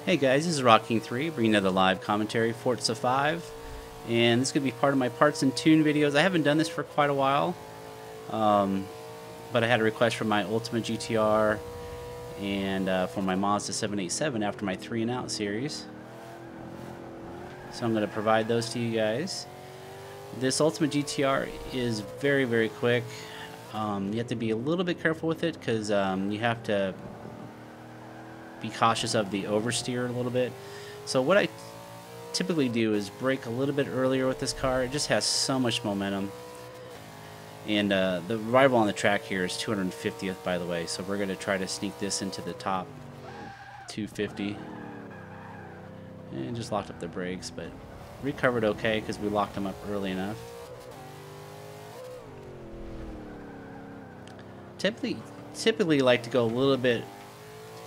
Hey guys, this is Rocking3 bringing another live commentary, Forza 5, and this is going to be part of my parts and tune videos. I haven't done this for quite a while, but I had a request from my Ultima GTR and for my Mazda 787 after my 3 and Out series. So I'm going to provide those to you guys. This Ultima GTR is very, very quick. You have to be a little bit careful with it because you have to be cautious of the oversteer a little bit. So what I typically do is brake a little bit earlier with this car. It just has so much momentum. And the rival on the track here is 250th, by the way. So we're going to try to sneak this into the top 250. And just locked up the brakes, but recovered okay because we locked them up early enough. Typically like to go a little bit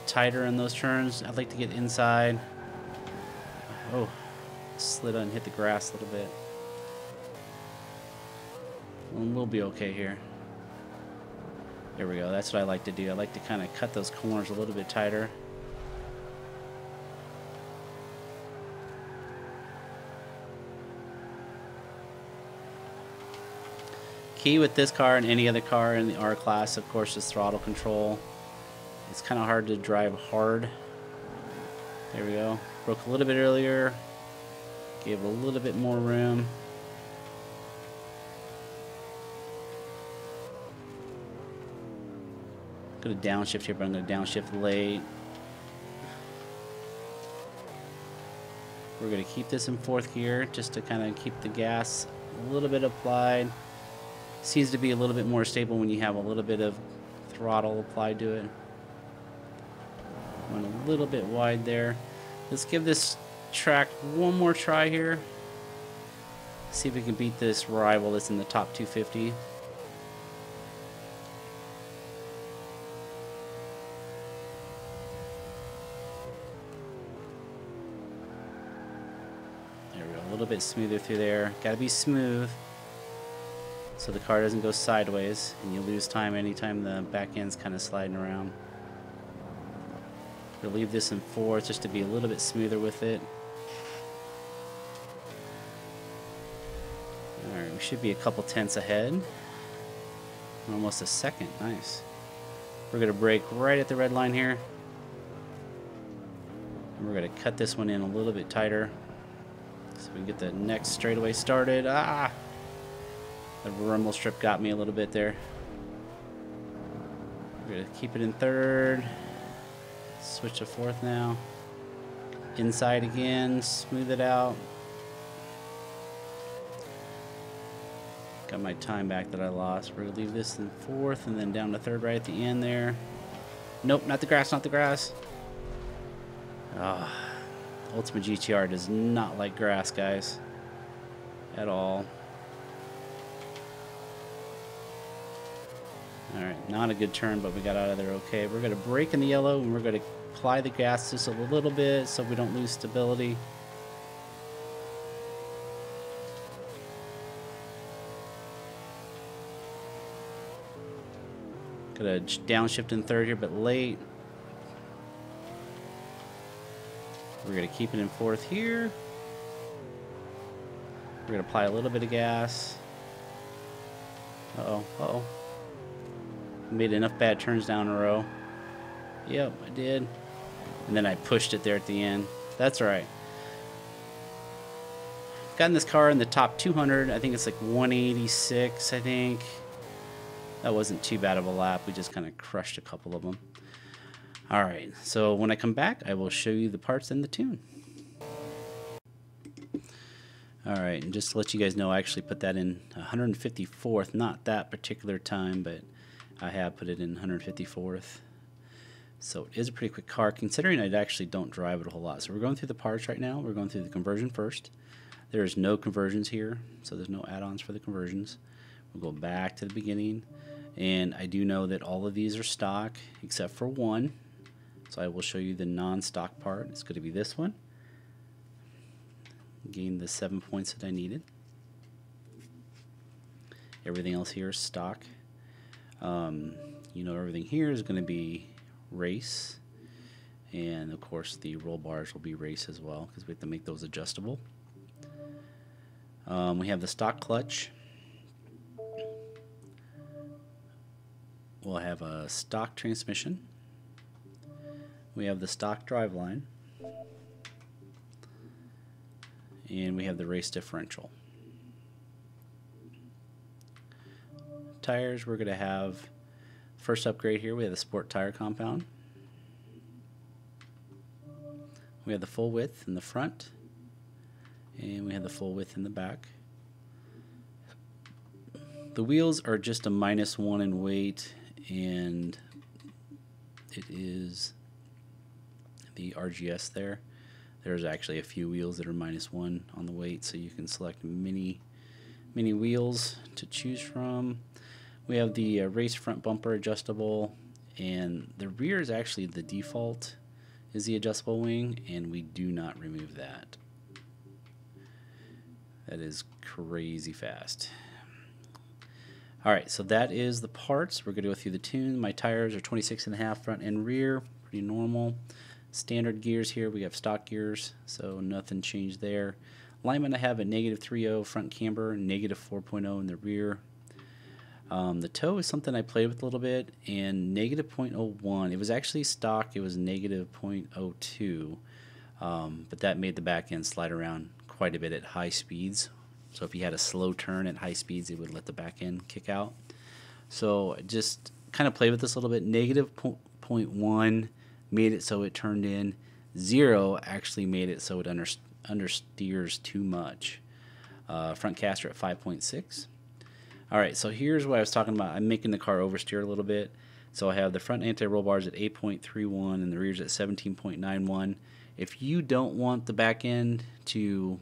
tighter in those turns. I'd like to get inside. Oh, slid on and hit the grass a little bit. And we'll be okay here. There we go. That's what I like to do. I like to kind of cut those corners a little bit tighter. Key with this car and any other car in the R class, of course, is throttle control. It's kind of hard to drive hard. There we go. Broke a little bit earlier. Gave a little bit more room. Going to downshift here, but I'm going to downshift late. We're going to keep this in 4th gear just to kind of keep the gas a little bit applied. Seems to be a little bit more stable when you have a little bit of throttle applied to it. Went a little bit wide there. Let's give this track one more try here. See if we can beat this rival that's in the top 250. There we go. A little bit smoother through there. Got to be smooth so the car doesn't go sideways and you lose time anytime the back end's kind of sliding around. We'll leave this in 4th just to be a little bit smoother with it. Alright, we should be a couple tenths ahead. Almost a second. Nice. We're going to brake right at the red line here. And we're going to cut this one in a little bit tighter so we can get the next straightaway started. Ah! The rumble strip got me a little bit there. We're going to keep it in 3rd. Switch to 4th now. Inside again. Smooth it out. Got my time back that I lost. We're going to leave this in 4th and then down to 3rd right at the end there. Nope, not the grass, not the grass. Ah, Ultima GTR does not like grass, guys. At all. Alright, not a good turn, but we got out of there okay. We're going to brake in the yellow, and we're going to apply the gas just a little bit so we don't lose stability. Going to downshift in 3rd here, but late. We're going to keep it in 4th here. We're going to apply a little bit of gas. Uh-oh, uh-oh. Made enough bad turns down in a row. Yep, I did. And then I pushed it there at the end. That's right. Gotten this car in the top 200. I think it's like 186, I think. That wasn't too bad of a lap. We just kind of crushed a couple of them. Alright, so when I come back, I will show you the parts and the tune. Alright, and just to let you guys know, I actually put that in 154th. Not that particular time, but I have put it in 154th. So it is a pretty quick car, considering I actually don't drive it a whole lot. So we're going through the parts right now. We're going through the conversion first. There's no conversions here, so there's no add-ons for the conversions. We'll go back to the beginning. And I do know that all of these are stock, except for one. So I will show you the non-stock part. It's going to be this one. Gained the 7 points that I needed. Everything else here is stock. You know, everything here is going to be race. And of course the roll bars will be race as well because we have to make those adjustable. We have the stock clutch. We'll have a stock transmission. We have the stock driveline. And we have the race differential. Tires, we're going to have, first upgrade here, we have the sport tire compound. We have the full width in the front, and we have the full width in the back. The wheels are just a -1 in weight, and it is the RGS there. There's actually a few wheels that are -1 on the weight, so you can select many wheels to choose from. We have the race front bumper adjustable, and the rear is actually the default is the adjustable wing, and we do not remove that. That is crazy fast. Alright, so that is the parts. We're going to go through the tune. My tires are 26.5 front and rear, pretty normal. Standard gears here, we have stock gears, so nothing changed there. Alignment, I have a -3.0 front camber, -4.0 in the rear. The toe is something I played with a little bit, and -0.01. It was actually stock, it was -0.02, but that made the back end slide around quite a bit at high speeds. So if you had a slow turn at high speeds, it would let the back end kick out. So just kind of played with this a little bit. -0.1 made it so it turned in. 0 actually made it so it understeers too much. Front caster at 5.6. Alright, so here's what I was talking about. I'm making the car oversteer a little bit. So I have the front anti-roll bars at 8.31 and the rear's at 17.91. If you don't want the back end to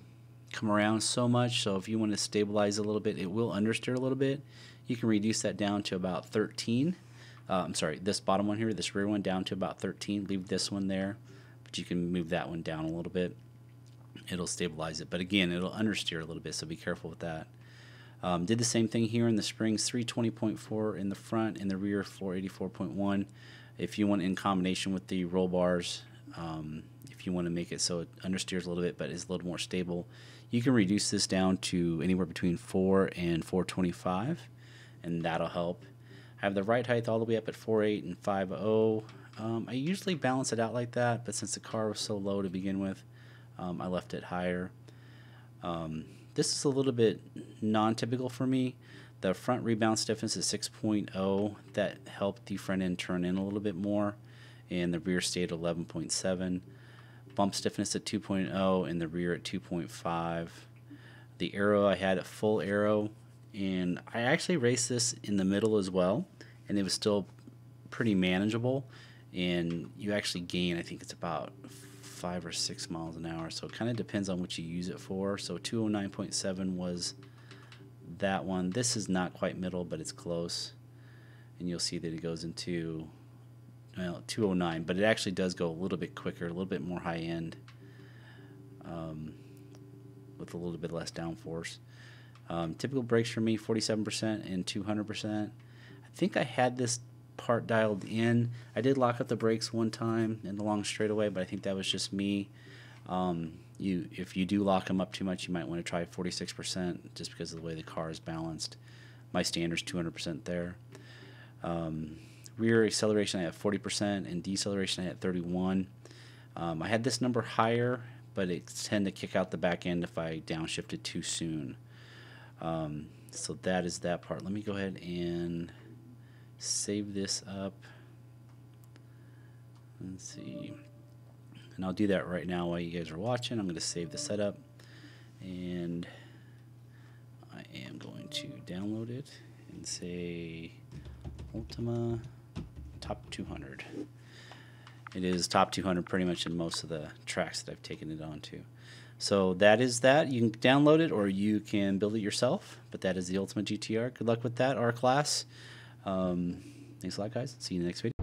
come around so much, so if you want to stabilize a little bit, it will understeer a little bit, you can reduce that down to about 13. I'm sorry, this bottom one here, this rear one, down to about 13. Leave this one there, but you can move that one down a little bit. It'll stabilize it, but again, it'll understeer a little bit, so be careful with that. Did the same thing here in the springs, 320.4 in the front, in the rear 484.1. If you want in combination with the roll bars, if you want to make it so it understeers a little bit but is a little more stable, you can reduce this down to anywhere between 4 and 425, and that'll help. I have the ride height all the way up at 4.8 and 5.0. I usually balance it out like that, but since the car was so low to begin with, I left it higher. This is a little bit non-typical for me. The front rebound stiffness is 6.0. That helped the front end turn in a little bit more, and the rear stayed at 11.7. Bump stiffness at 2.0 and the rear at 2.5. The aero, I had a full aero, and I actually raced this in the middle as well, and it was still pretty manageable. And you actually gain, I think it's about 5 or 6 miles an hour, so it kind of depends on what you use it for. So 209.7 was that one. This is not quite middle, but it's close, and you'll see that it goes into 209, but it actually does go a little bit quicker, a little bit more high end, with a little bit less downforce. Typical brakes for me, 47% and 200%. I think I had this part dialed in. I did lock up the brakes one time in the long straightaway, but I think that was just me. If you do lock them up too much, you might want to try 46% just because of the way the car is balanced. My standard's 200% there. Rear acceleration I have 40% and deceleration I had 31. I had this number higher, but it tend to kick out the back end if I downshifted too soon. So that is that part. Let me go ahead and save this up. Let's see. And I'll do that right now while you guys are watching. I'm going to save the setup, and I am going to download it and say Ultima top 200. It is top 200 pretty much in most of the tracks that I've taken it onto. So that is that. You can download it or you can build it yourself, but that is the Ultima GTR. Good luck with that, R class. Thanks a lot, guys. See you in the next video.